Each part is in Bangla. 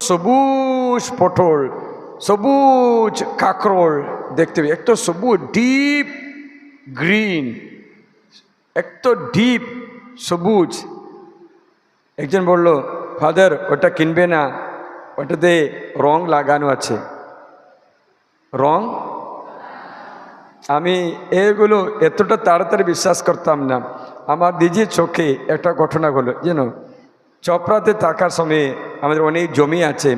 সবুজ পটল, সবুজ কাঁকরোল দেখতে পাই, একটা সবুজ ডিপ গ্রিন, একটা ডিপ সবুজ। একজন বলল, ফাদার ওটা কিনবে না, ওটাতে রং লাগানো আছে। রং? আমি এগুলো এতটা তাড়াতাড়ি বিশ্বাস করতাম না। আমার নিজের চোখে একটা ঘটনা হলো, যেন চপড়াতে থাকার সময়ে আমাদের অনেক জমি আছে,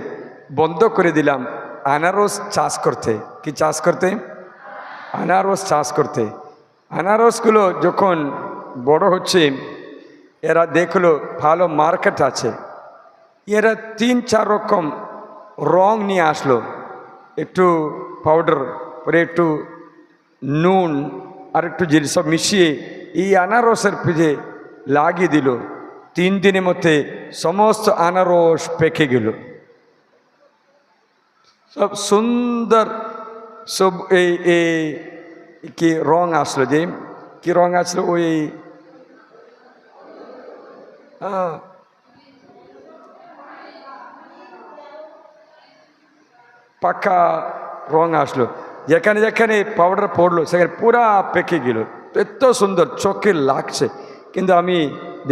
বন্ধ করে দিলাম আনারস চাষ করতে। কি চাষ করতে? আনারস চাষ করতে। আনারসগুলো যখন বড় হচ্ছে, এরা দেখলো ভালো মার্কেট আছে, এরা 3-4 রকম রং নিয়ে আসলো, একটু পাউডার পরে একটু নুন আর একটু জিনিস সব মিশিয়ে এই আনারসের পিঠে লাগিয়ে দিল। 3 দিনের মধ্যে সমস্ত আনারস পেকে গেল, সব সুন্দর, সব এই কি রং আসলো, যে কি রং আসলো, ওই পাকা রং আসলো। যেখানে যেখানে পাউডার পড়লো সেখানে পুরা পেকে গেল। এত সুন্দর চোখে লাগছে, কিন্তু আমি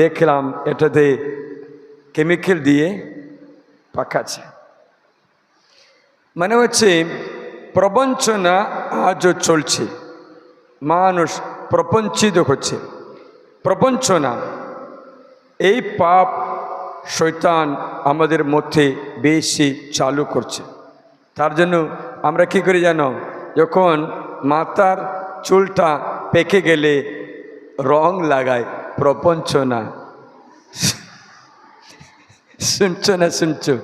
দেখলাম এটাতে কেমিক্যাল দিয়ে পাকাচ্ছে। মানে হচ্ছে প্রবঞ্চনা আজও চলছে, মানুষ প্রপঞ্চিত হচ্ছে। প্রবঞ্চনা, এই পাপ শয়তান আমাদের মধ্যে বেশি চালু করছে। তার জন্য আমরা কি করি জানো, যখন মাথার চুলটা পেকে গেলে রং লাগায়, প্রপঞ্চনা। শুনছো না? শুনছো?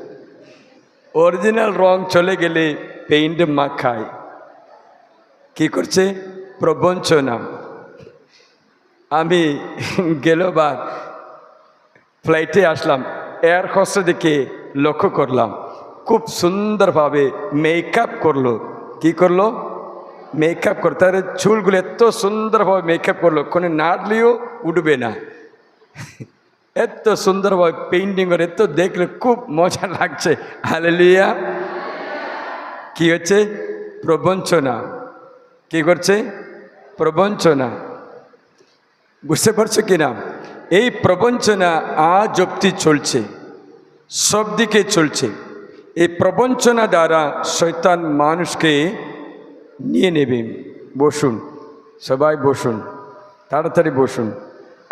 অরিজিনাল রং চলে গেলে পেইন্ট মাখায়। কি করছে? প্রবঞ্চনা। আমি গেলবার ফ্লাইটে আসলাম, এয়ার হোস্টেস দিকে লক্ষ্য করলাম, খুব সুন্দরভাবে মেকআপ করলো। কি করলো? মেকআপ করলো। তার চুলগুলো এত সুন্দরভাবে মেকআপ করলো, কোনো নাড়লেও উঠবে না, এত সুন্দরভাবে পেইন্টিং করে। এত দেখলে খুব মজা লাগছে। হালেলুয়া। কি হচ্ছে? প্রবঞ্চনা। কি করছে? প্রবঞ্চনা। বুঝতে পারছো কিনা? এই প্রবঞ্চনা আজ অব্দি চলছে, সব দিকে চলছে। এই প্রবঞ্চনা দ্বারা শয়তান মানুষকে নিয়ে নেবে। বসুন, সবাই বসুন, তাড়াতাড়ি বসুন।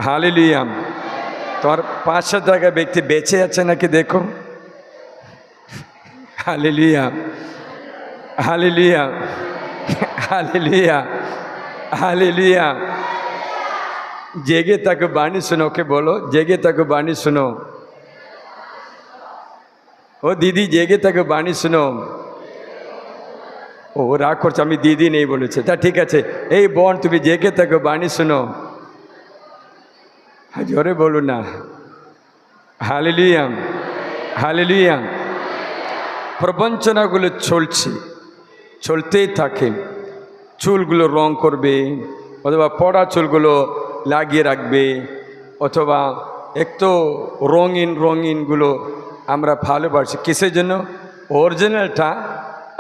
হালেলুয়া। তোমার 500 টাকা ব্যক্তি বেঁচে আছে নাকি দেখো। Hallelujah, hallelujah, hallelujah, hallelujah. জেগে তাকে বাণী শোনো, ওকে বলো, জেগে তাকে বাণী শোনো। ও দিদি, জেগে তাকে বাণী শোনো। ও রাগ করছে, আমি দিদি নেই বলেছে। তা ঠিক আছে, এই বোন তুমি জেগে তাকে বাণী শোনো। জোরে বলুন না। Hallelujah, hallelujah. প্রবঞ্চনাগুলো চলছে, চলতেই থাকে। চুলগুলো রং করবে, অথবা পড়া চুলগুলো লাগিয়ে রাখবে, অথবা একটু রঙিন রঙিনগুলো আমরা ভালোবাসি। কিসের জন্য? অরিজিনালটা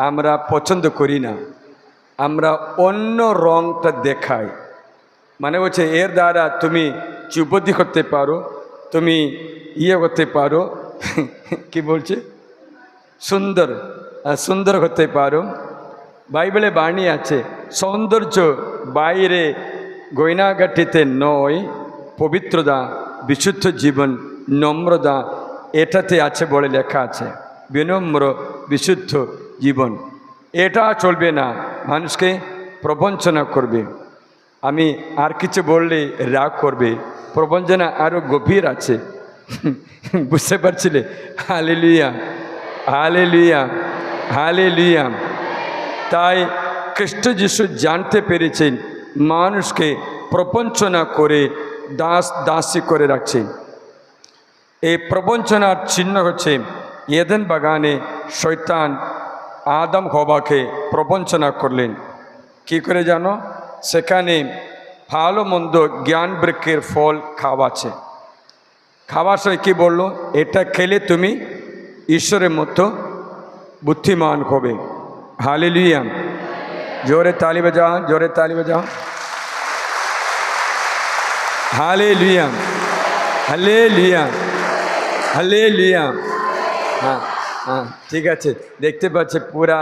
আমরা পছন্দ করি না, আমরা অন্য রংটা দেখাই। মানে হচ্ছে এর দ্বারা তুমি যুবতী করতে পারো, তুমি ইয়ে করতে পারো, কি বলছে, সুন্দর সুন্দর করতে পারো। বাইবেলে বাণী আছে, সৌন্দর্য বাইরে গয়নাগাটিতে নয়, পবিত্রতা, বিশুদ্ধ জীবন, নম্রতা, এটাতে আছে বলে লেখা আছে। বিনম্র বিশুদ্ধ জীবন, এটা চলবে না, মানুষকে প্রবঞ্চনা করবে। আমি আর কিছু বললে রাগ করবে, প্রবঞ্চনা আরও গভীর আছে। বুঝতে পারছিলে? Hallelujah, hallelujah, hallelujah. তাই খ্রিস্ট যিশু জানতে পেরেছেন মানুষকে প্রবঞ্চনা করে দাসী করে রাখছে। এই প্রবঞ্চনার চিহ্ন হচ্ছে এদেন বাগানে শয়তান আদম হওয়াকে প্রবঞ্চনা করলেন। কি করে জানো? সেখানে ভালো মন্দ জ্ঞান বৃক্ষের ফল খাওয়াচ্ছে। খাওয়ার সময় কী বললো? এটা খেলে তুমি ঈশ্বরের মতো বুদ্ধিমান হবে। হালেলুয়া। জোরে তালি বাজাও, জোরে তালি বাজাও। Hallelujah, hallelujah, hallelujah. হ্যাঁ হ্যাঁ, ঠিক আছে। দেখতে পাচ্ছে পুরা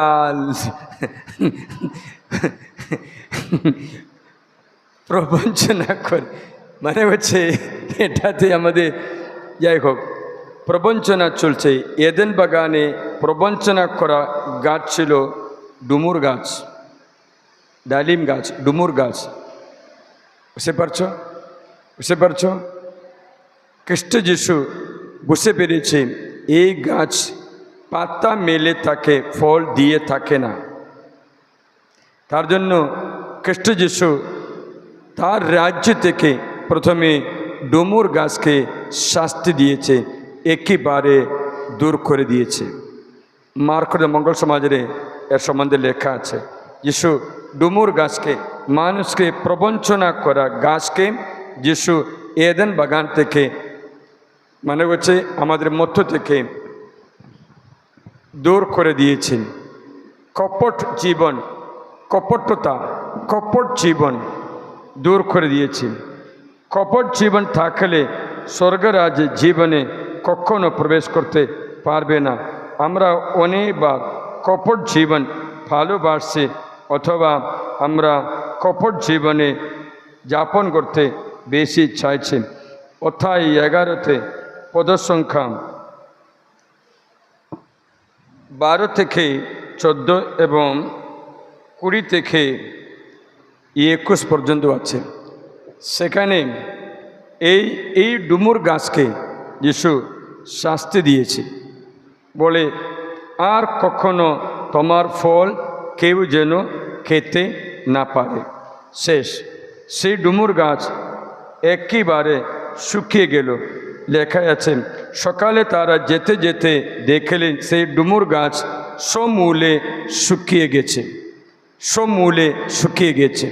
প্রবঞ্চনা করে, মানে হচ্ছে এটাতে আমাদের যাই হোক প্রবঞ্চনা চলছে। এদেন বাগানে প্রবঞ্চনা করা গাছ ছিল ডুমুর গাছ, ডালিম গাছ, ডুমুর গাছ। বুঝতে পারছো? বুঝতে পারছো? খ্রিস্ট যিশু বুঝতে পেরেছে এই গাছ পাতা মেলে থাকে, ফল দিয়ে থাকে না। তার জন্য খ্রিস্ট যিশু তার রাজ্য থেকে প্রথমে ডুমুর গাছকে শাস্তি দিয়েছে, একেবারে দূর করে দিয়েছে। মার্কস মঙ্গল সমাজের এর সম্বন্ধে লেখা আছে, যিশু ডুমুর গাছকে, মানুষকে প্রবঞ্চনা করা গাছকে যিশু এদেন বাগান থেকে, মানে হচ্ছে আমাদের মধ্য থেকে দূর করে দিয়েছেন। কপট জীবন, কপটতা, কপট জীবন দূর করে দিয়েছেন। কপট জীবন থাকলে স্বর্গরাজ্যে জীবনে কখনো প্রবেশ করতে পারবে না। আমরা অনেকবার কপট জীবন ভালোবাসি, অথবা আমরা কপট জীবনে যাপন করতে বেশি চাইছি। অধ্যায় 11-তে পদসংখ্যা 12 থেকে 14 এবং 20 থেকে 21 পর্যন্ত আছে। সেখানে এই ডুমুর গাছকে যিশু শাস্তি দিয়েছে, বলে আর কখনো তোমার ফল কেউ যেন খেতে না পারে। শেষ। সেই ডুমুর গাছ একেবারে শুকিয়ে গেল। লেখা আছে, সকালে তারা যেতে যেতে দেখলেন সেই ডুমুর গাছ সমূলে শুকিয়ে গেছে, সমূলে শুকিয়ে গেছে।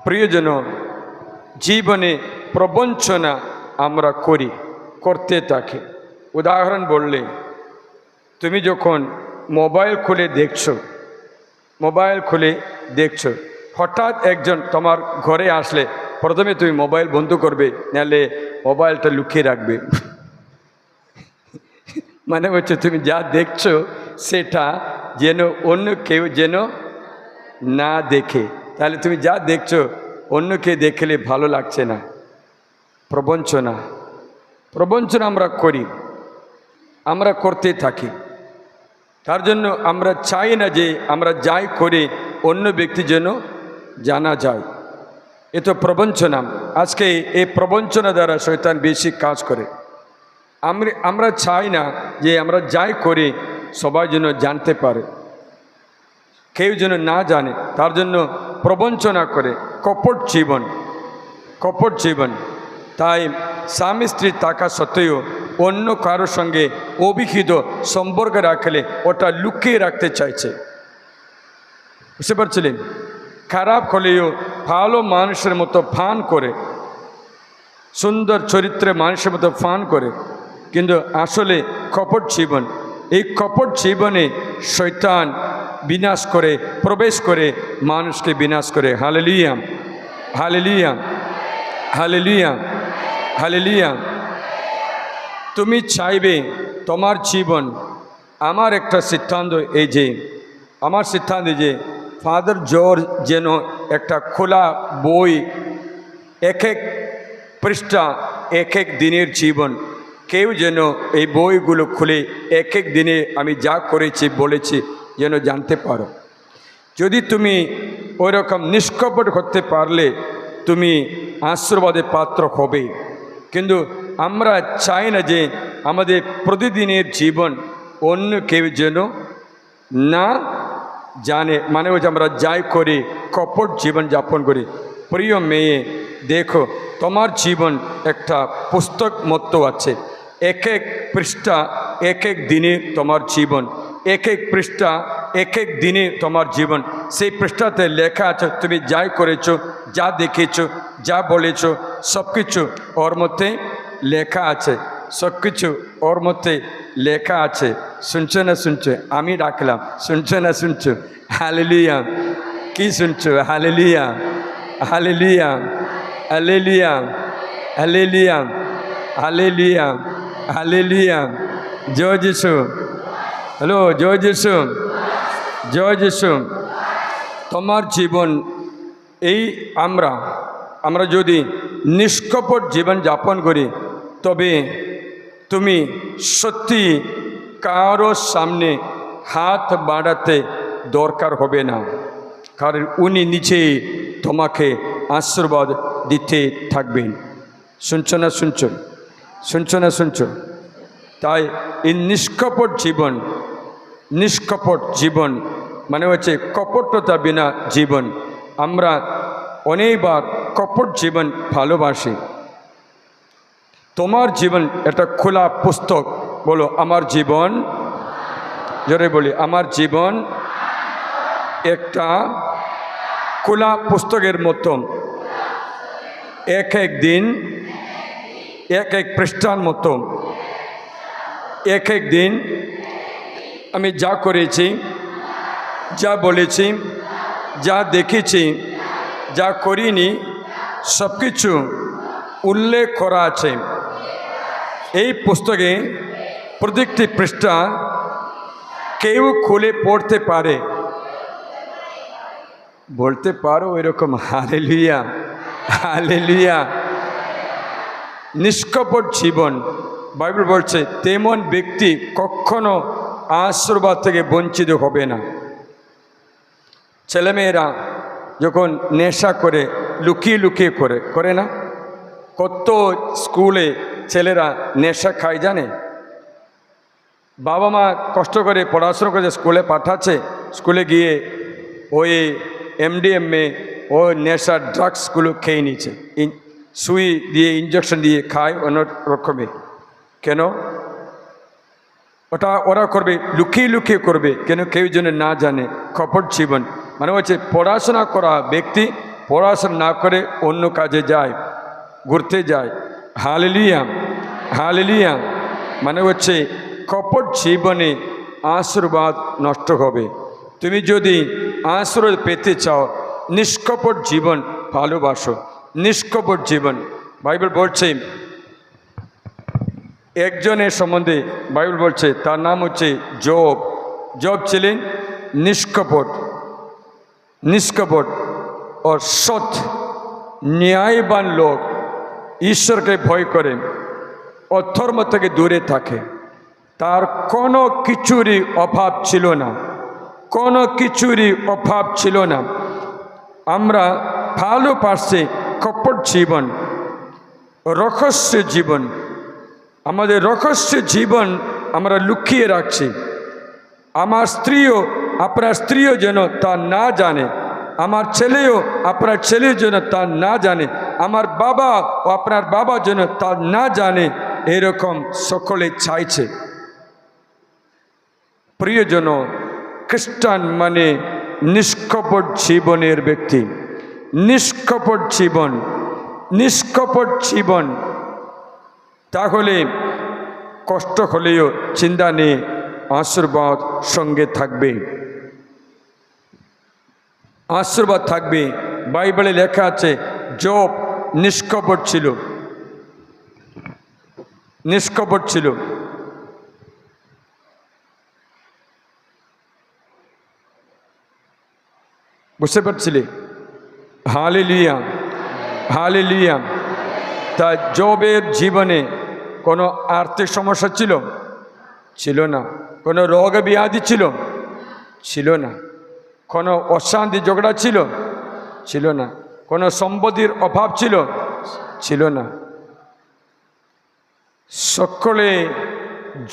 প্রিয়জন, জীবনে প্রবঞ্চনা আমরা করতে থাকি। উদাহরণ বললে, তুমি যখন মোবাইল খুলে দেখছো, হঠাৎ একজন তোমার ঘরে আসলে প্রথমে তুমি মোবাইল বন্ধ করবে, নাহলে মোবাইলটা লুকিয়ে রাখবে। মানে হচ্ছে তুমি যা দেখছো সেটা যেন অন্য কেউ যেন না দেখে। তাহলে তুমি যা দেখছো অন্যকে দেখলে ভালো লাগছে না। প্রবঞ্চনা আমরা করতে থাকি। তার জন্য আমরা চাই না যে আমরা যাই করি অন্য ব্যক্তি যেন জানা যায়। এ তো প্রবঞ্চনা। আজকে এই প্রবঞ্চনা দ্বারা শয়তান বেশি কাজ করে। আমরা চাই না যে আমরা যাই করি সবাই যেন জানতে পারে, কেউ যেন না জানে। তার জন্য প্রবঞ্চনা করে, কপট জীবন। তাই স্বামী স্ত্রী থাকা সত্ত্বেও অন্য কারোর সঙ্গে অবিহিত সম্পর্ক রাখলে ওটা লুকিয়ে রাখতে চাইছে। বুঝতে পারছিলেন? খারাপ হলেও ভালো মানুষের মতো ফান করে, সুন্দর চরিত্রে মানুষের মতো ফান করে, কিন্তু আসলে কপট জীবন। এই কপট জীবনে শয়তান বিনাশ করে, প্রবেশ করে মানুষকে বিনাশ করে। Hallelujah, hallelujah, hallelujah, hallelujah. তুমি চাইবে তোমার জীবন, আমার একটা সিদ্ধান্ত আমার সিদ্ধান্ত ফাদার জর্জ যেন একটা খোলা বই, এক এক পৃষ্ঠা এক এক দিনের জীবন, কেউ যেন এই বইগুলো খুলে এক এক দিনে আমি যা করেছি বলেছি যেন জানতে পারো। যদি তুমি ওই রকম নিষ্কপট করতে পারলে তুমি আশীর্বাদের পাত্র হবে। কিন্তু আমরা চাই না যে আমাদের প্রতিদিনের জীবন অন্য কেউ যেন না জানে, মানে হচ্ছে আমরা যাই করি কপট জীবন যাপন করি। প্রিয় মেয়ে, দেখো তোমার জীবন একটা পুস্তক মতো আছে। এক এক পৃষ্ঠা এক এক দিনে তোমার জীবন, এক এক পৃষ্ঠা এক এক দিনে তোমার জীবন। সেই পৃষ্ঠাতে লেখা আছে তুমি যাই করেছো, যা দেখেছো, যা বলেছো, সব কিছু ওর মধ্যে লেখা আছে। সব কিছু ওর মধ্যে লেখা আছে। শুনছো না শুনছো? আমি ডাকলাম, শুনছো না শুনছো? হালেলুয়া। কি শুনছো? Hallelujah, hallelujah, hallelujah, hallelujah, hallelujah, hallelujah. জয় যিশু। হ্যালো, জয় যিশু, জয় যিশু। তোমার জীবন এই আমরা যদি নিষ্কপট জীবন যাপন করি, তবে তুমি সত্যি কারোর সামনে হাত বাড়াতে দরকার হবে না, কারণ উনি নিজেই তোমাকে আশীর্বাদ দিতে থাকবেন। শুনছো না শুনছো? শুনছো না শুনছো? তাই এই নিষ্কপট জীবন মানে হচ্ছে কপটতা বিনা জীবন। আমরা অনেকবার কপট জীবন ভালোবাসি। তোমার জীবন একটা খোলা পুস্তক। বলো, আমার জীবন, জোরে বলি, আমার জীবন একটা খোলা পুস্তকের মতো। এক এক দিন এক এক পৃষ্ঠার মতো। এক এক দিন আমি যা করেছি, যা বলেছি, যা দেখেছি, যা করিনি, সব কিছু উল্লেখ করা আছে এই পুস্তকে। প্রত্যেকটি পৃষ্ঠা কেউ খুলে পড়তে পারে। বলতে পারো এরকম? Hallelujah, hallelujah. নিষ্কপট জীবন, বাইবেল বলছে তেমন ব্যক্তি কখনো আশীর্বাদ থেকে বঞ্চিত হবে না। ছেলেমেয়েরা যখন নেশা করে লুকিয়ে লুকিয়ে করে না? কত স্কুলে ছেলেরা নেশা খায় জানে? বাবা মা কষ্ট করে পড়াশোনা করে স্কুলে পাঠাচ্ছে, স্কুলে গিয়ে ওই MDMA ও নেশার ড্রাগসগুলো খেয়ে নিচ্ছে। সুই দিয়ে, ইঞ্জেকশন দিয়ে খায় অন্য রকমে। কেন? ওরা করবে লুকিয়ে লুকিয়ে করবে, কেন? কেউ যেন না জানে। কপট জীবন মানে হচ্ছে পড়াশোনা করা ব্যক্তি পড়াশোনা না করে অন্য কাজে যায়, ঘুরতে যায়। Hallelujah, hallelujah. মানে হচ্ছে কপট জীবনে আশীর্বাদ নষ্ট হবে। তুমি যদি আশীর্বাদ পেতে চাও, নিষ্কপট জীবন ভালোবাসো। নিষ্কপট জীবন, বাইবেল বলছে একজনের সম্বন্ধে, বাইবেল বলছে তার নাম হচ্ছে জব। জব ছিলেন নিষ্কপট ও সৎ ন্যায়বান লোক। ঈশ্বরকে ভয় করে, অধর্ম থেকে দূরে থাকে। তার কোনো কিছুরই অভাব ছিল না, কোনো কিছুরই অভাব ছিল না। আমরা ভালোবাসি কপট জীবন, রহস্য জীবন। আমাদের রহস্য জীবন আমরা লুকিয়ে রাখছি। আমার স্ত্রীও, আপনার স্ত্রীও যেন তা না জানে। আমার ছেলেও আপনার ছেলের যেন তা না জানে। আমার বাবা ও আপনার বাবা যেন তা না জানে। এরকম সকলে চাইছে। প্রিয়জন, খ্রিস্টান মানে নিষ্কপট জীবনের ব্যক্তি। নিষ্কপট জীবন, নিষ্কপট জীবন। তাহলে কষ্ট হলেও চিন্তা নেই, আশীর্বাদ সঙ্গে থাকবে, আশীর্বাদ থাকবে। বাইবেলে লেখা আছে জব নিষ্কপট ছিল, নিষ্কপট ছিল। বুঝতে পারছিলে? Hallelujah, hallelujah. তা জবের জীবনে কোনো আর্থিক সমস্যা ছিল না। কোনো রোগ ব্যাধি ছিল না। কোনো অশান্তি ঝগড়া ছিল না। কোনো সম্পত্তির অভাব ছিল না। সকলে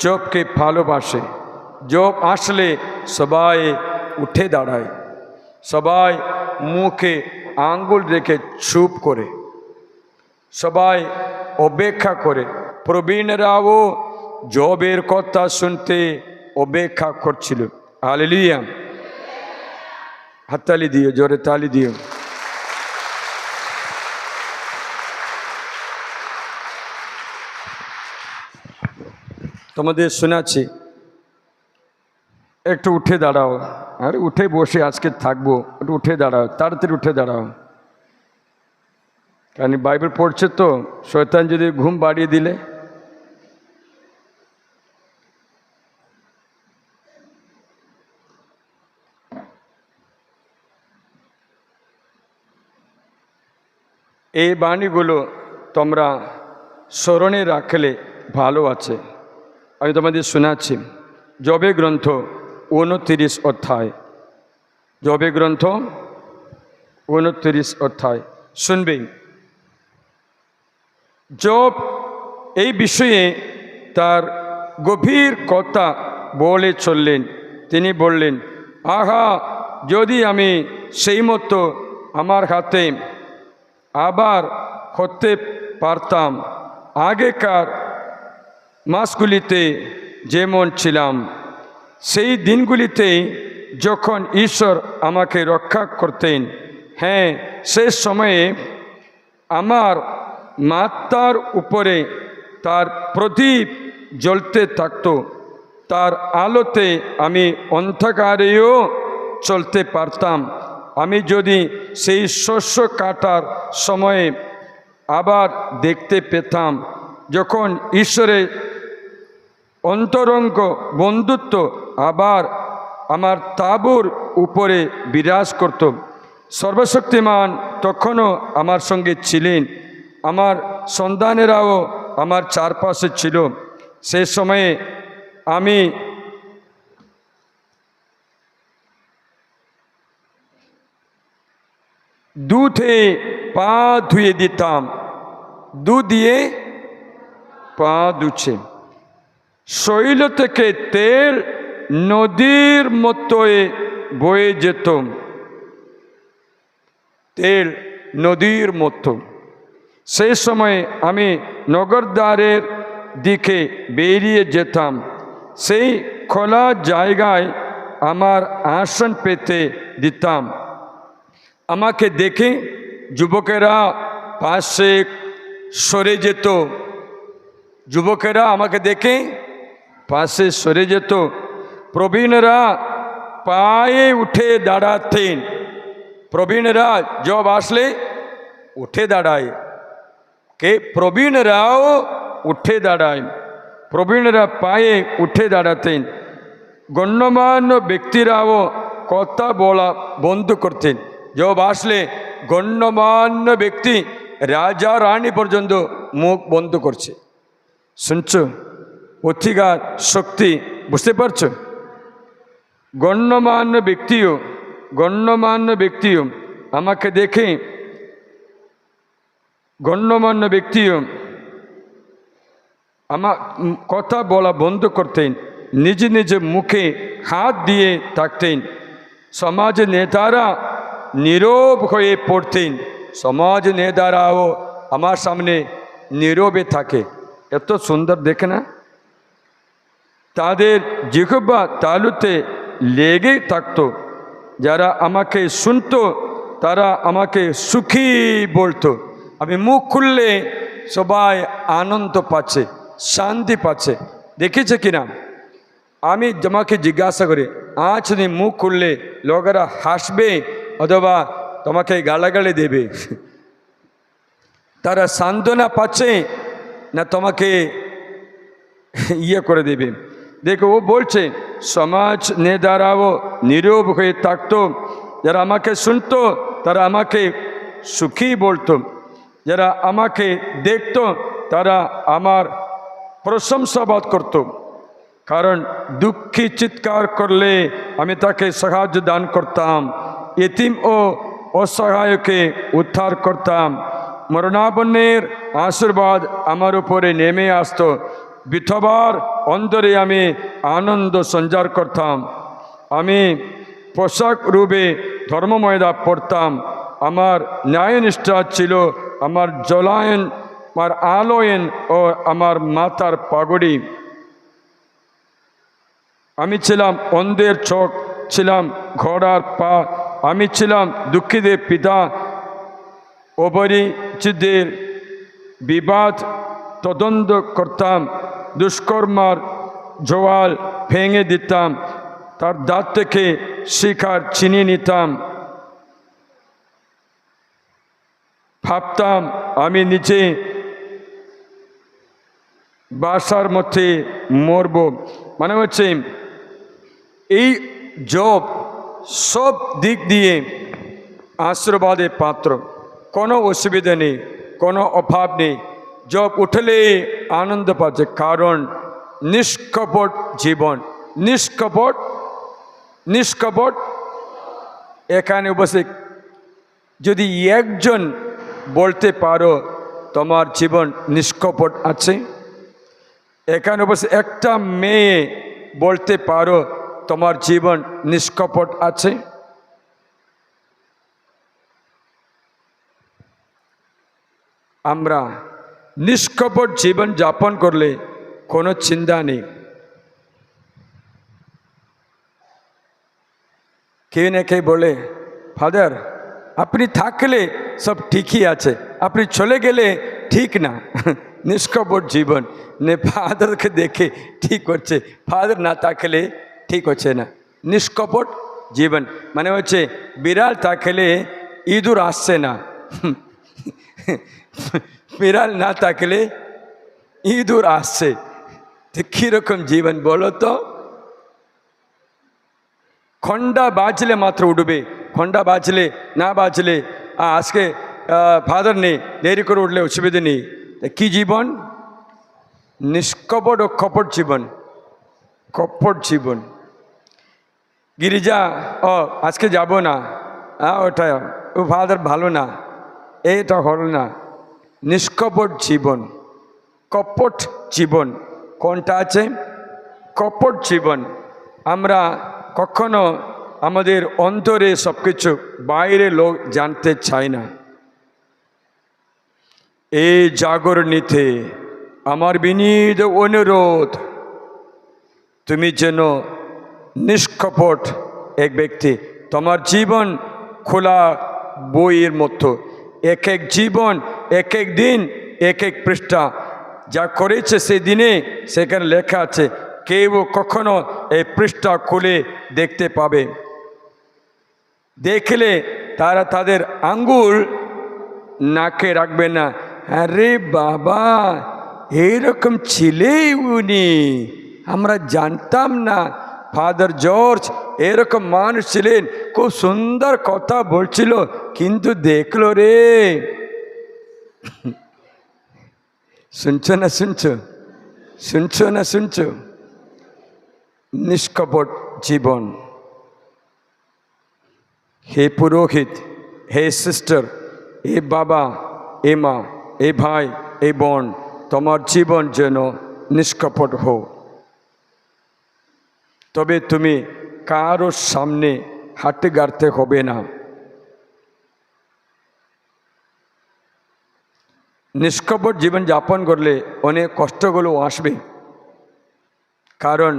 জবকে ভালোবাসে। জব আসলে সবাই উঠে দাঁড়ায়, সবাই মুখে আঙ্গুল রেখে চুপ করে, সবাই অপেক্ষা করে। প্রবীণরাও জবের কথা শুনতে অপেক্ষা করছিল। হালেলুয়া। হাততালি দিও, জোরে তালি দিও। তোমাদের শোনাচ্ছি, একটু উঠে দাঁড়াও। আরে উঠে বসে আজকে থাকবো, একটু উঠে দাঁড়াও, তাড়াতাড়ি উঠে দাঁড়াও। কারণ বাইবেল পড়ছে তো, শয়তান যদি ঘুম বাড়িয়ে দিলে। এই বাণীগুলো তোমরা স্মরণে রাখলে ভালো আছে। আমি তোমাদের শোনাচ্ছি, জবে গ্রন্থ 29 অধ্যায়, জবে গ্রন্থ 29 অধ্যায় শুনবে। জব এই বিষয়ে তার গভীর কথা বলে চললেন। তিনি বললেন, আহা, যদি আমি সেই মতো আমার হাতে আবার হতে পারতাম, আগেকার মাসগুলিতে যেমন ছিলাম, সেই দিনগুলিতে যখন ঈশ্বর আমাকে রক্ষা করতেন। হ্যাঁ, সেই সময়ে আমার মাথার উপরে তার প্রদীপ জ্বলতে থাকত, তার আলোতে আমি অন্ধকারেও চলতে পারতাম। আমি যদি সেই শস্য কাটার সময়ে আবার দেখতে পেতাম, যখন ঈশ্বরের অন্তরঙ্গ বন্ধুত্ব আবার আমার তাঁবুর উপরে বিরাজ করত। সর্বশক্তিমান তখনও আমার সঙ্গে ছিলেন, আমার সন্তানেরাও আমার চারপাশে ছিল। সে সময়ে আমি দুধে পা ধুয়ে দিতাম, দুধ দিয়ে পা ধুচ্ছে। শৈল থেকে তেল নদীর মতোই বয়ে যেত, তেল নদীর মতো। সেই সময় আমি নগরদ্বারের দিকে বেরিয়ে যেতাম। সেই খোলা জায়গায় আমার আসন পেতে দিতাম। আমাকে দেখে যুবকেরা পাশে সরে যেত, যুবকেরা আমাকে দেখে পাশে সরে যেত। প্রবীণরা পায়ে উঠে দাঁড়াতেন। প্রবীণরা জব আসলে উঠে দাঁড়ায়, কে প্রবীণরাও উঠে দাঁড়ায়, প্রবীণরা পায়ে উঠে দাঁড়াতেন। গণ্যমান্য ব্যক্তিরাও কথা বলা বন্ধ করতেন। জব আসলে গণ্যমান্য ব্যক্তি, রাজা রানী পর্যন্ত মুখ বন্ধ করছে। শুনছো অধিকার শক্তি, বুঝতে পারছো? গণ্যমান্য ব্যক্তিও আমাকে দেখে, গণ্যমান্য ব্যক্তিও আমার কথা বলা বন্ধ করতেন, নিজ নিজ মুখে হাত দিয়ে থাকতেন। সমাজ নেতারা নীরব হয়ে পড়তেন। সমাজ নেতারাও আমার সামনে নীরবে থাকে। এত সুন্দর দেখে না? তাদের জিহ্বা তালুতে লেগে থাকতো। যারা আমাকে শুনতো তারা আমাকে সুখী বলতো। আমি মুখ খুললে সবাই আনন্দ পাচ্ছে, শান্তি পাচ্ছে। দেখেছে কিনা? আমি তোমাকে জিজ্ঞাসা করি, আজ তুমি মুখ খুললে লোকেরা হাসবে অথবা তোমাকে গালাগালি দেবে? তারা সান্ত্বনা পাচ্ছে না তোমাকে ইয়ে করে দেবে? দেখো, ও বলছে সমাজ নেতারাও নীরব হয়ে থাকতো। যারা আমাকে শুনতো তারা আমাকে সুখী বলতো। যারা আমাকে দেখতো তারা আমার প্রশংসাবাদ করত। কারণ দুঃখী চিৎকার করলে আমি তাকে সাহায্য দান করতাম, এতিম ও অসহায়কে উদ্ধার করতাম। মরণাপন্নের আশীর্বাদ আমার উপরে নেমে আসতো। বিধবার অন্তরে আমি আনন্দ সঞ্চার করতাম। আমি পোশাক রূপে ধর্মময়দা পড়তাম। আমার ন্যায়নিষ্ঠা ছিল আমার জলায়ন, আমার আলোয়ন ও আমার মাথার পাগড়ি। আমি ছিলাম অন্ধের চোখ, ছিলাম ঘোড়ার পা। আমি ছিলাম দুঃখীদের পিতা, অপরিচিতদের বিবাদ তদন্ত করতাম, দুষ্কর্মার জোয়াল ভেঙে দিতাম, তার দাঁত থেকে শিকার চিনিয়ে নিতাম। ভাবতাম আমি নিজে বাসার মধ্যে মরব। মানে হচ্ছে এই জব সব দিক দিয়ে আশীর্বাদের পাত্র, কোনো অসুবিধা নেই, কোনো অভাব নেই। জব উঠলে আনন্দ পাচ্ছে, কারণ নিষ্কপট জীবন। নিষ্কপট এখানে বসে যদি একজন বলতে পারো তোমার জীবন নিষ্কপট আছে, এখানে বসে একটা মেয়ে বলতে পারো তোমার জীবন নিষ্কপট আছে? আমরা নিষ্কপট জীবন যাপন করলে কোনো চিন্তা নেই। কেউ না কেউ বলে, ফাদার আপনি থাকলে সব ঠিকই আছে, আপনি চলে গেলে ঠিক না। নিষ্কপট জীবন নে, ফাদারকে দেখে ঠিক হচ্ছে, ফাদার না থাকলে ঠিক হচ্ছে না। নিষ্কপট জীবন মানে হচ্ছে বিড়াল থাকলে ইঁদুর আসছে না, বিড়াল না থাকলে ইঁদুর আসছে। তো কীরকম জীবন বলো তো? ঘন্টা বাজলে মাত্র উঠবে, ঘন্টা বাজলে না বাজলে আজকে ফাদার নেই, দেরি করে উঠলে অসুবিধে নেই। কি জীবন? নিষ্কপট ও কপট জীবন, কপট জীবন। গিরিজা আজকে যাব না, ওটা ও ফাদার ভালো না, এটা হলো না। নিষ্কপট জীবন, কপট জীবন কোনটা আছে? কপট জীবন। আমরা কখনো আমাদের অন্তরে সব কিছু বাইরে লোক জানতে চায় না। এই জাগরণীতে আমার বিনীত অনুরোধ, তুমি যেন নিষ্কপট এক ব্যক্তি। তোমার জীবন খোলা বইয়ের মতো, এক এক জীবন এক এক দিন এক এক পৃষ্ঠা। যা করেছে সেই দিনে সেখানে লেখা আছে, কেউ কখনো এই পৃষ্ঠা খুলে দেখতে পাবে। দেখলে তারা তাদের আঙ্গুল নাকে রাখবে না, আরে বাবা এইরকম ছিলেই উনি, আমরা জানতাম না। ফাদার জর্জ এরকম মানুষ ছিলেন, খুব সুন্দর কথা বলছিল, কিন্তু দেখলো রে। শুনছো না শুনছো? শুনছো না শুনছো? নিষ্কপট জীবন। হে পুরোহিত, হে সিস্টার, এ বাবা, এ মা, এ ভাই, এ বোন, তোমার জীবন যেন নিষ্কপট হোক। তবে তুমি কারোর সামনে হাঁটে গাড়তে হবে না। নিষ্কপট জীবন যাপন করলে অনেক কষ্টগুলো আসবে, কারণ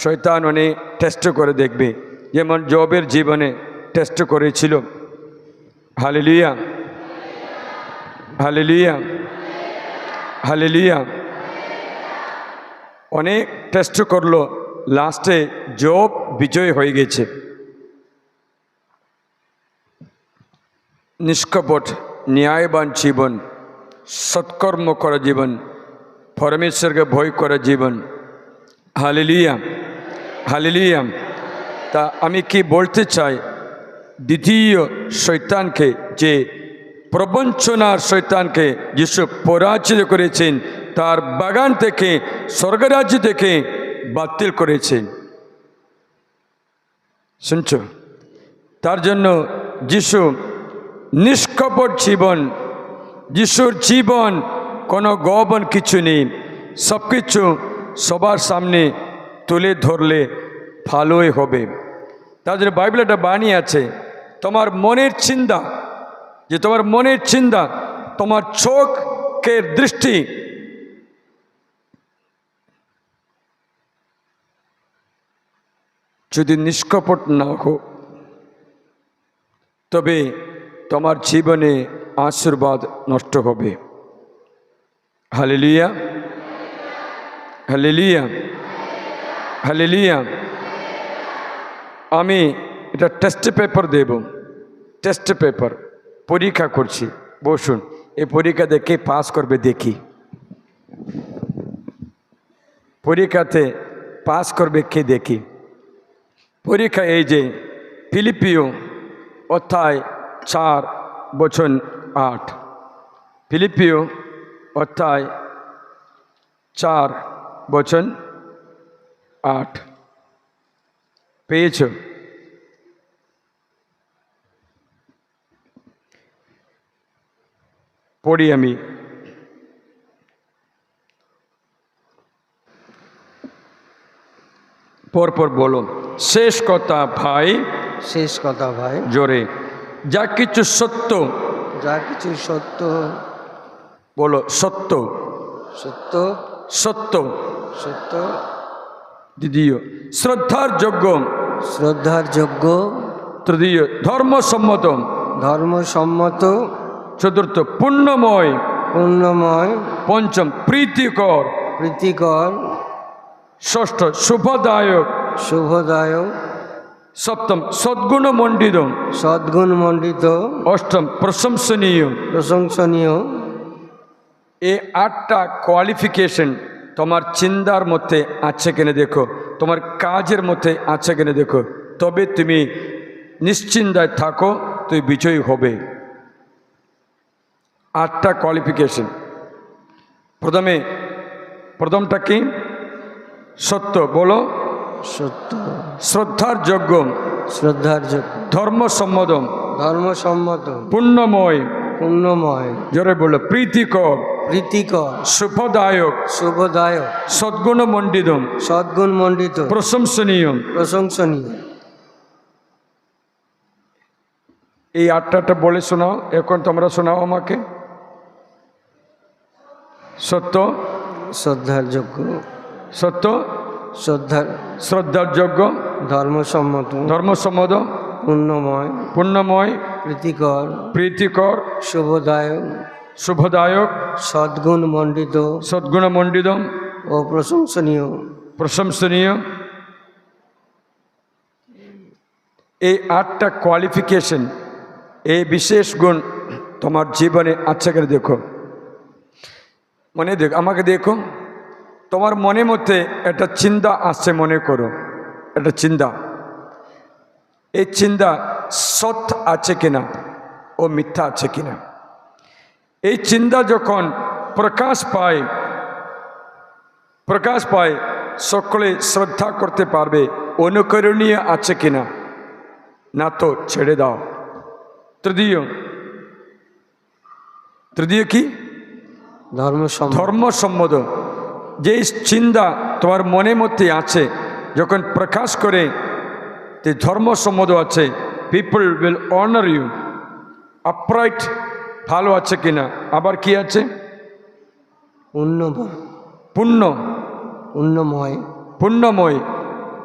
শয়তান অনেক টেস্ট করে দেখবে, যেমন জবের জীবনে টেস্ট করেছিল। Hallelujah, hallelujah, hallelujah. অনেক টেস্ট করলো, লাস্টে জব বিজয় হয়ে গেছে। নিষ্কপট ন্যায়বান জীবন, সৎকর্ম করা জীবন, পরমেশ্বরকে ভয় করা জীবন। Hallelujah, hallelujah. তা আমি কি বলতে চাই, দ্বিতীয় শয়তানকে, যে প্রবঞ্চনার শয়তানকে যিশু পরাজিত করেছেন, তার বাগান থেকে, স্বর্গরাজ্য থেকে বাতিল করেছেন। শুনছো? তার জন্য যিশু নিষ্কপট জীবন, যিশুর জীবন কোনো গোপন কিছু নেই, সব কিছু সবার সামনে তুলে ধরলে ভালোই হবে। তার জন্য বাইবেলে একটা বাণী আছে, তোমার মনের চিন্তা, যে তোমার মনের চিন্তা, তোমার চোখের দৃষ্টি যদি নিষ্কপট না হোক, তবে তোমার জীবনে আশীর্বাদ নষ্ট হবে। Hallelujah, hallelujah. হালেলুয়া। আমি এটা টেস্ট পেপার দেব, টেস্ট পেপার পরীক্ষা করছি। বসুন, এই পরীক্ষা দেখে পাস করবে দেখি, পরীক্ষাতে পাস করবে কে দেখি। পরীক্ষা এই যে ফিলিপিও অধ্যায় 4 বচন 8, ফিলিপিও অধ্যায় 4 বচন 8 পেয়েছ? পড়ি আমি। পরপর বলো। শেষ কথা ভাই, শেষ কথা ভাই, জোরে, যা কিছু সত্য, যা কিছু সত্য, বলো সত্য, সত্য, সত্য, সত্য, দ্বিতীয় শ্রদ্ধার যোগ্য, শ্রদ্ধার যোগ্য, তৃতীয় ধর্মসম্মত, ধর্মসম্মত, চতুর্থ পুণ্যময়, পুণ্যময়, পঞ্চম প্রীতিকর, প্রীতিকর, ষষ্ঠ শুভদায়ক, শুভদায়ক, সপ্তম সদ্গুণমণ্ডিত, সদ্গুণমণ্ডিত, অষ্টম প্রশংসনীয়। প্রশংসনীয়। এই 8টা কোয়ালিফিকেশন তোমার চিন্তার মধ্যে আছে কিনা দেখো, তোমার কাজের মধ্যে আছে কিনা দেখো, তবে তুমি নিশ্চিন্তায় থাকো, তুই বিজয়ী হবে। 8টা কোয়ালিফিকেশন। প্রথমটা কি? সত্য, বলো সত্য, শ্রদ্ধার যোগ্য, শ্রদ্ধার যোগ্য, ধর্মসম্মত, ধর্মসম্মত, পুণ্যময়, পুণ্যময়, জোরে বলো প্রীতিকর, প্রীতিকর, শুভদায়ক, শুভদায়ক, সদ্গুণমণ্ডিত, সদ্গুণমণ্ডিত, প্রশংসনীয়। প্রশংসনীয়। এই 8টা বলে শোনাও, এখন তোমরা শোনাও আমাকে। সত্য, শ্রদ্ধার যোগ্য, সত্য, শ্রদ্ধার, শ্রদ্ধার যোগ্য, ধর্মসম্মত, ধর্মসম্মত, পুণ্যময়, পুণ্যময়, প্রীতিকর, প্রীতিকর, শুভদায়ক, শুভদায়ক, সদ্গুণমণ্ডিত সদ্গুণমণ্ডিত ও প্রশংসনীয়। প্রশংসনীয়। এই 8টা কোয়ালিফিকেশন, এই বিশেষ গুণ তোমার জীবনে আছে কিনা দেখো। দেখো, আমাকে দেখো, তোমার মনের মধ্যে একটা চিন্তা আসছে, মনে করো একটা চিন্তা, এই চিন্তা সৎ আছে কিনা ও মিথ্যা আছে কিনা। এই চিন্তা যখন প্রকাশ পায় সকলে শ্রদ্ধা করতে পারবে, অনুকরণীয় আছে কিনা, না তো ছেড়ে দাও। তৃতীয় কি? ধর্মসম্মত। যে চিন্তা তোমার মনের মধ্যে আছে, যখন প্রকাশ করে যে ধর্মসম্মত আছে, people will honour you. Upright, ভালো আছে কিনা। আবার কি আছে? পুণ্যময়,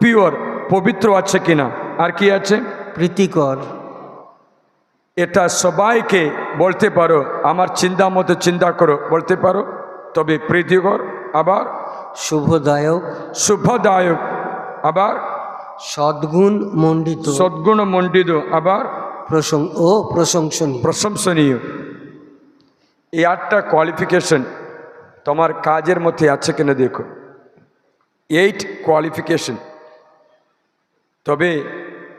পিওর, পবিত্র আছে কিনা। আর কি আছে? প্রীতিকর। এটা সবাইকে বলতে পারো, আমার চিন্তা মতো চিন্তা করো, বলতে পারো। তবে প্রীতিকর, আবার শুভদায়ক, আবার সদ্গুণমণ্ডিত, আবার প্রশংসনীয়। এই 8টা কোয়ালিফিকেশন তোমার কাজের মধ্যে আছে কিনা দেখো। 8 কোয়ালিফিকেশন, তবে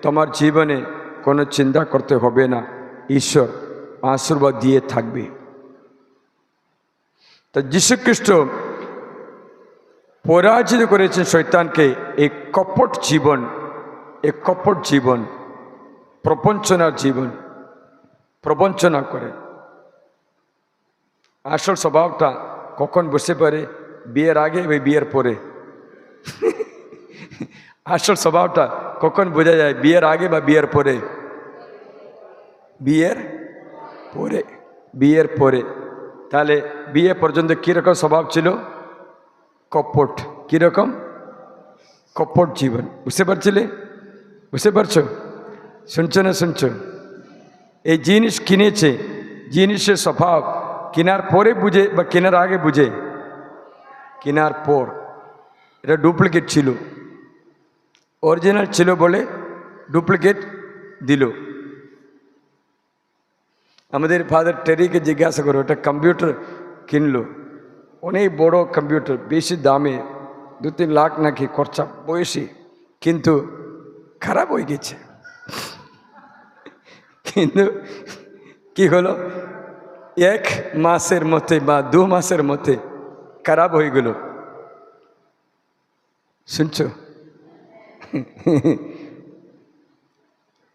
তোমার জীবনে কোনো চিন্তা করতে হবে না, ঈশ্বর আশীর্বাদ দিয়ে থাকবে। তা যীশু খ্রিস্ট পরাজিত করেছেন শয়তানকে। এই কপট জীবন, প্রবঞ্চনার জীবন, প্রবঞ্চনা করে। আসল স্বভাবটা কখন বসে পারে? বিয়ের আগে বা বিয়ের পরে। আসল স্বভাবটা কখন বোঝা যায়? বিয়ের আগে বা বিয়ের পরে? বিয়ের পরে। তাহলে বিয়ে পর্যন্ত কীরকম স্বভাব ছিল? কপট। কীরকম? কপট জীবন। বুঝতে পারছো? শুনছো না? শুনছো? এই জিনিস কিনেছে, জিনিসের স্বভাব কেনার পরে বুঝে বা কেনার আগে বুঝে? কেনার পর। এটা ডুপ্লিকেট ছিল, অরিজিনাল ছিল বলে ডুপ্লিকেট দিল। আমাদের ফাদার টেরিকে জিজ্ঞাসা করো, ওটা কম্পিউটার কিনলো, অনেক বড় কম্পিউটার, বেশি দামে, 2-3 লাখ নাকি খরচা বয়সী, কিন্তু খারাপ হয়ে গেছে। কিন্তু কি হলো, 1 মাসের মধ্যে বা 2 মাসের মধ্যে খারাপ হয়ে গেল। শুনছো?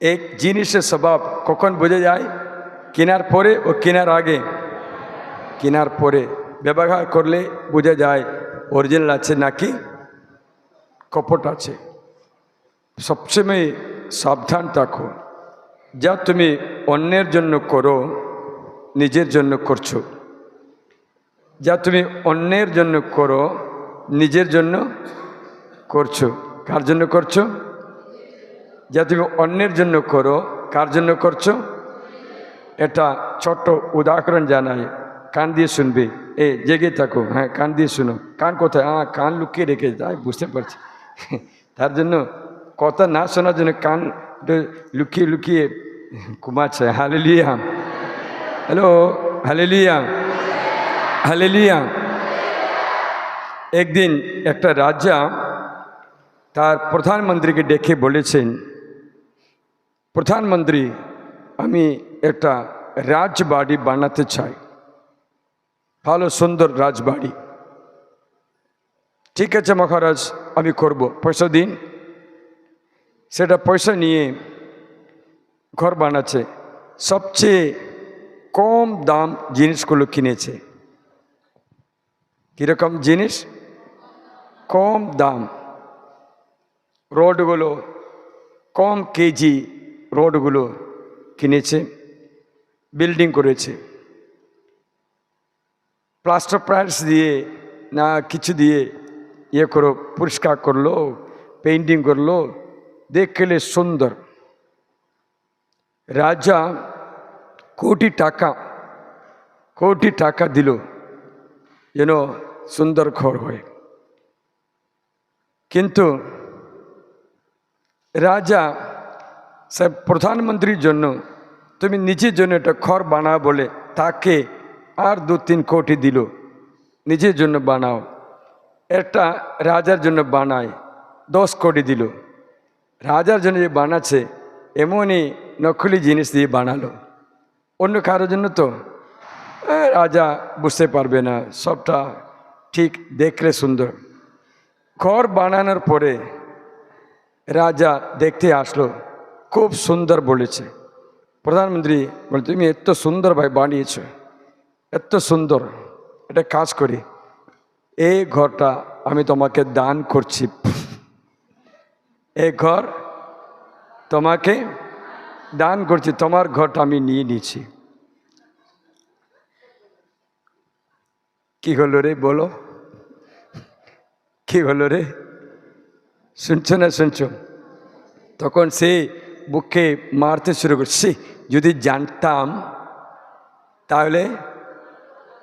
এক জিনিসের স্বভাব কখন বোঝা যায়? কেনার পরে ও কেনার আগে। কেনার পরে ব্যবহার করলে বোঝা যায় অরিজিনাল আছে নাকি কপট আছে। সবসময় সাবধান থাকো, যা তুমি অন্যের জন্য করো নিজের জন্য করছো। যা তুমি অন্যের জন্য করো নিজের জন্য করছো। কার জন্য করছো? যা তুমি অন্যের জন্য করো কার জন্য করছো? এটা ছোট্ট উদাহরণ জানাই, কান দিয়ে শুনবে, জেগে থাকো, হ্যাঁ কান দিয়ে শুনো। কান কোথায়? কান লুকিয়ে রেখে যাই, বুঝতে পারছি। তার জন্য কথা না শোনার জন্য কান লুকিয়ে লুকিয়ে ঘুমাচ্ছে। Hallelujah, hello, hallelujah, hallelujah. একদিন একটা রাজা তার প্রধানমন্ত্রীকে ডেকে বলেছেন, প্রধানমন্ত্রী, আমি একটা রাজবাড়ি বানাতে চাই, ভালো সুন্দর রাজবাড়ি। ঠিক আছে মহারাজ, আমি করব, পয়সা দিন। সেটা পয়সা নিয়ে ঘর বানাচ্ছে। সবচেয়ে কম দাম জিনিসগুলো কিনেছে। কীরকম জিনিস? কম দাম। রোডগুলো কম কেজি রোডগুলো কিনেছে, বিল্ডিং করেছে। প্লাস্টার প্যারিস দিয়ে না কিছু দিয়ে ইয়ে করো, পরিষ্কার করলো, পেন্টিং করলো, দেখলে সুন্দর। রাজা কোটি টাকা দিল যেন সুন্দর ঘর হয়। কিন্তু রাজা সব প্রধানমন্ত্রীর জন্য, তুমি নিজের জন্য একটা ঘর বানাও বলে তাকে আর 2-3 কোটি দিল, নিজের জন্য বানাও। একটা রাজার জন্য বানায় 10 কোটি দিল। রাজার জন্য যে বানাচ্ছে এমনই নকলি জিনিস দিয়ে বানালো, অন্য কারোর জন্য তো রাজা বুঝতে পারবে না, সবটা ঠিক দেখলে সুন্দর। ঘর বানানোর পরে রাজা দেখতে আসলো, খুব সুন্দর বলেছে। প্রধানমন্ত্রী বলে, তুমি এত সুন্দর ভাই বানিয়েছ, এত সুন্দর, এটা কাজ করি, এই ঘরটা আমি তোমাকে দান করছি। এই ঘর তোমাকে দান করছি, তোমার ঘরটা আমি নিয়ে নিয়েছি। কি হলো রে, বলো কি হলো রে? শুনছো না শুনছো? তখন সে বুকে মারতে শুরু করছে, যদি জানতাম তাহলে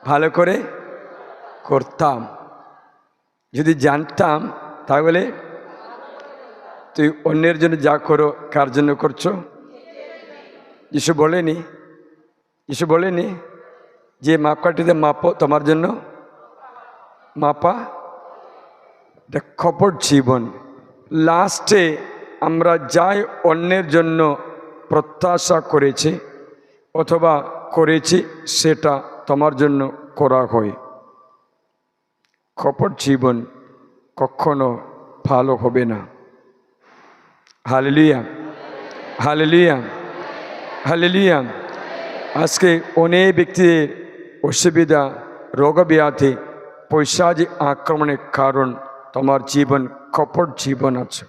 ভালো করে করতাম, যদি জানতাম তাহলে। তুই অন্যের জন্য যা করো কার জন্য করছো? যিশু বলেনি, যিশু বলেনি যে মাপকাঠিতে মাপো, তোমার জন্য মাপা? এটা কপট জীবন। লাস্টে আমরা যাই অন্যের জন্য প্রত্যাশা করেছি অথবা করেছি, সেটা তোমার জন্য করা হয়। কপট জীবন কখনো ভালো হবে না। Hallelujah, hallelujah, hallelujah. আজকে অনেক ব্যক্তিদের অসুবিধা, রোগব্যাধি, পৈশাচিক আক্রমণের কারণ তোমার জীবন কপট জীবন আছে।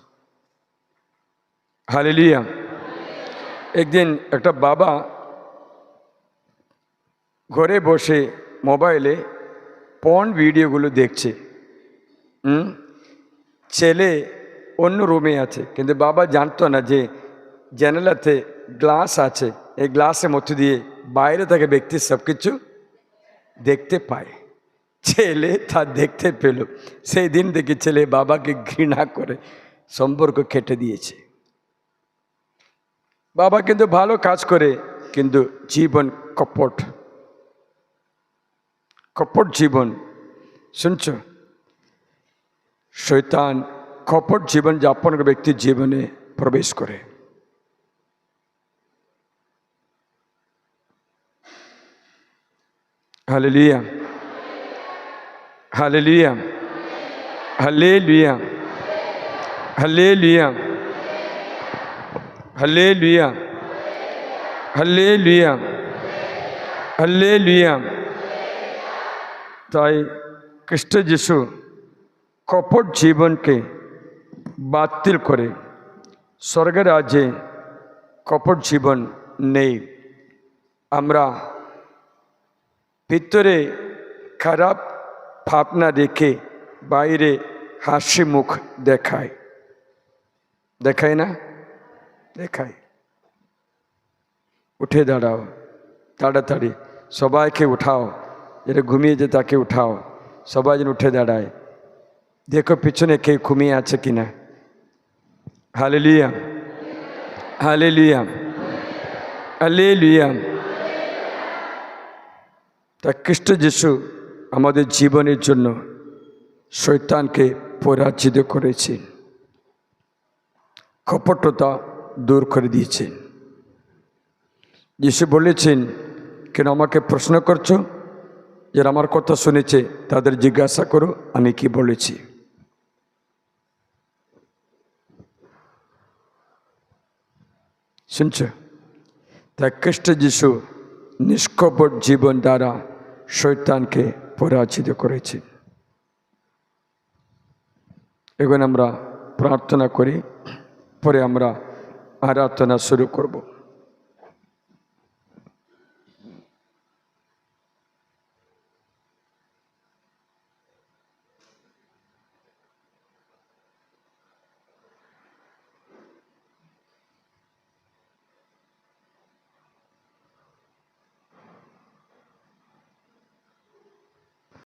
হালেলুয়া। একদিন একটা বাবা ঘরে বসে মোবাইলে পর্ন ভিডিওগুলো দেখছে। ছেলে অন্য রুমে আছে, কিন্তু বাবা জানতো না যে জানালাতে গ্লাস আছে, এই গ্লাসের মধ্যে দিয়ে বাইরে থেকে ব্যক্তি সব কিছু দেখতে পায়। ছেলে তা দেখতে পেল, সেই দিন থেকে ছেলে বাবাকে ঘৃণা করে, সম্পর্ক কেটে দিয়েছে। বাবা কিন্তু ভালো কাজ করে, কিন্তু জীবন কপট, কপট জীবন। শুনছ, শয়তান কপট জীবন যাপন করে ব্যক্তির জীবনে প্রবেশ করে। Hallelujah, hallelujah, hallelujah, hallelujah, hallelujah, hallelujah, hallelujah. তাই খ্রিস্ট যিশু কপট জীবনকে বাতিল করে স্বর্গের রাজ্যে কপট জীবন নেই। আমরা ভিতরে খারাপ ভাবনা রেখে বাইরে হাসি মুখ দেখায়, দেখায় না? দেখায়। উঠে দাঁড়াও তাড়াতাড়ি, সবাইকে উঠাও, যেটা ঘুমিয়েছে তাকে উঠাও, সবাই যেন উঠে দাঁড়ায়। দেখো পিছনে কে ঘুমিয়ে আছে কিনা। Hallelujah, hallelujah, hallelujah. তা খ্রিস্ট যিশু আমাদের জীবনের জন্য শয়তানকে পরাজিত করেছেন, কপটতা দূর করে দিয়েছেন। যিশু বলেছেন, কেন আমাকে প্রশ্ন করছো? যারা আমার কথা শুনেছে তাদের জিজ্ঞাসা করো আমি কি বলেছি। শুনছ? তাই খ্রিস্ট যিশু নিষ্কপট জীবন দ্বারা শয়তানকে পরাজিত করেছেন। এখন আমরা প্রার্থনা করি, পরে আমরা আরাধনা শুরু করব।